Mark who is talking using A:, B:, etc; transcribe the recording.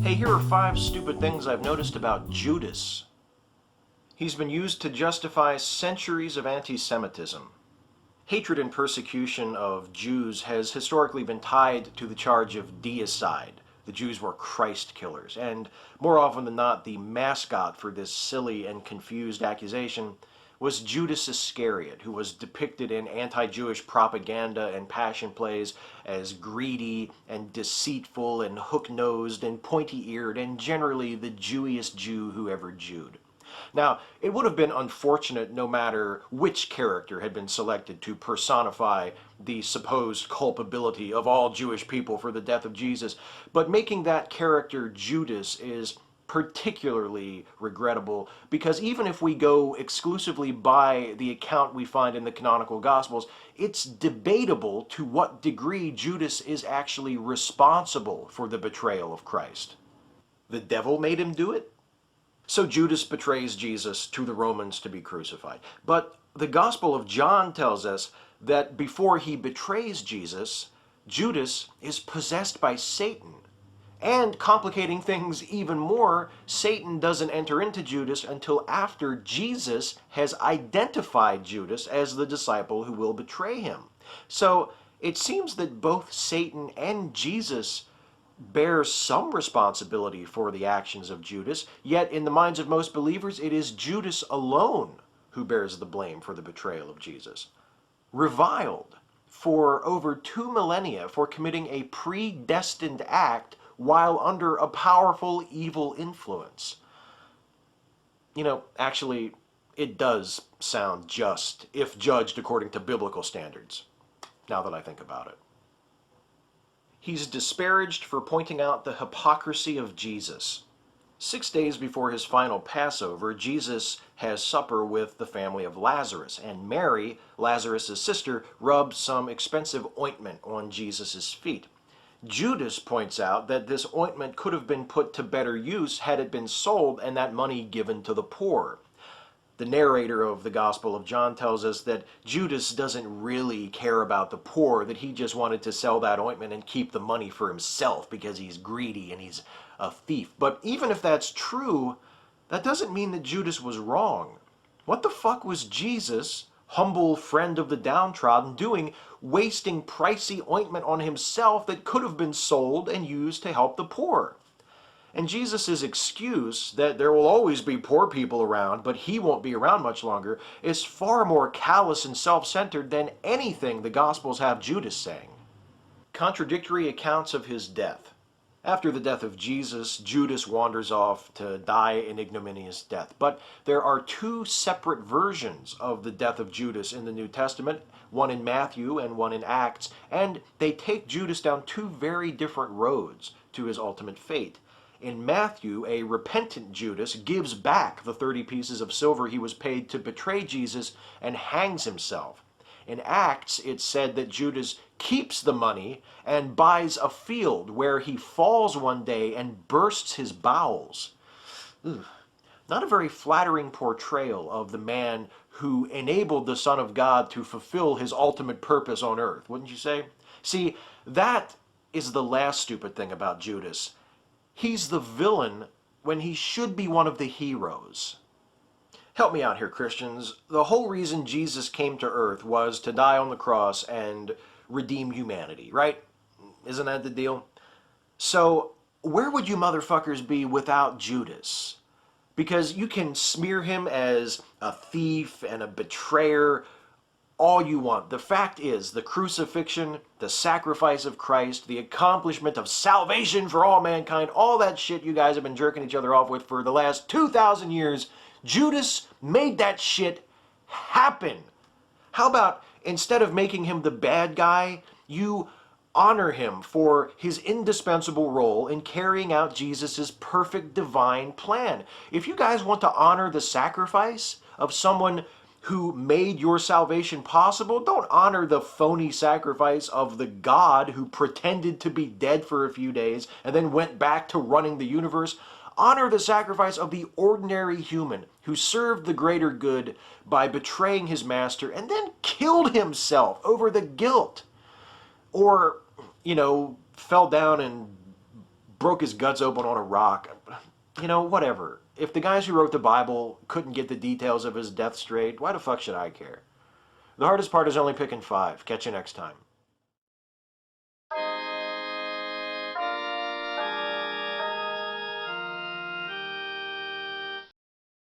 A: Hey, here are 5 stupid things I've noticed about Judas. He's been used to justify centuries of anti-Semitism. Hatred and persecution of Jews has historically been tied to the charge of deicide. The Jews were Christ killers, and more often than not, the mascot for this silly and confused accusation was Judas Iscariot, who was depicted in anti-Jewish propaganda and passion plays as greedy and deceitful and hook-nosed and pointy-eared and generally the Jewiest Jew who ever Jewed. Now, it would have been unfortunate no matter which character had been selected to personify the supposed culpability of all Jewish people for the death of Jesus, but making that character Judas is particularly regrettable because even if we go exclusively by the account we find in the canonical Gospels, it's debatable to what degree Judas is actually responsible for the betrayal of Christ. The devil made him do it? So Judas betrays Jesus to the Romans to be crucified. But the Gospel of John tells us that before he betrays Jesus, Judas is possessed by Satan. And complicating things even more, Satan doesn't enter into Judas until after Jesus has identified Judas as the disciple who will betray him. So it seems that both Satan and Jesus bear some responsibility for the actions of Judas, yet in the minds of most believers, it is Judas alone who bears the blame for the betrayal of Jesus. Reviled for over 2 millennia for committing a predestined act while under a powerful evil influence. You know, actually, it does sound just if judged according to biblical standards, now that I think about it. He's disparaged for pointing out the hypocrisy of Jesus. 6 days before his final Passover, Jesus has supper with the family of Lazarus, and Mary, Lazarus' sister, rubs some expensive ointment on Jesus' feet. Judas points out that this ointment could have been put to better use had it been sold and that money given to the poor. The narrator of the Gospel of John tells us that Judas doesn't really care about the poor, that he just wanted to sell that ointment and keep the money for himself because he's greedy and he's a thief. But even if that's true, that doesn't mean that Judas was wrong. What the fuck was Jesus, humble friend of the downtrodden, doing wasting pricey ointment on himself that could have been sold and used to help the poor? And Jesus' excuse that there will always be poor people around, but he won't be around much longer, is far more callous and self-centered than anything the Gospels have Judas saying. Contradictory accounts of his death. After the death of Jesus, Judas wanders off to die an ignominious death. But there are 2 separate versions of the death of Judas in the New Testament, one in Matthew and one in Acts, and they take Judas down 2 very different roads to his ultimate fate. In Matthew, a repentant Judas gives back the 30 pieces of silver he was paid to betray Jesus and hangs himself. In Acts, it's said that Judas keeps the money and buys a field where he falls one day and bursts his bowels. Not a very flattering portrayal of the man who enabled the Son of God to fulfill his ultimate purpose on earth, wouldn't you say? See, that is the last stupid thing about Judas. He's the villain when he should be one of the heroes. Help me out here, Christians. The whole reason Jesus came to earth was to die on the cross and redeem humanity, right? Isn't that the deal? So, where would you motherfuckers be without Judas? Because you can smear him as a thief and a betrayer all you want. The fact is, the crucifixion, the sacrifice of Christ, the accomplishment of salvation for all mankind, all that shit you guys have been jerking each other off with for the last 2,000 years, Judas made that shit happen. How about, instead of making him the bad guy, you honor him for his indispensable role in carrying out Jesus' perfect divine plan? If you guys want to honor the sacrifice of someone who made your salvation possible, don't honor the phony sacrifice of the God who pretended to be dead for a few days and then went back to running the universe. Honor the sacrifice of the ordinary human who served the greater good by betraying his master and then killed himself over the guilt. Or, fell down and broke his guts open on a rock. You know, whatever. If the guys who wrote the Bible couldn't get the details of his death straight, why the fuck should I care? The hardest part is only picking 5. Catch you next time.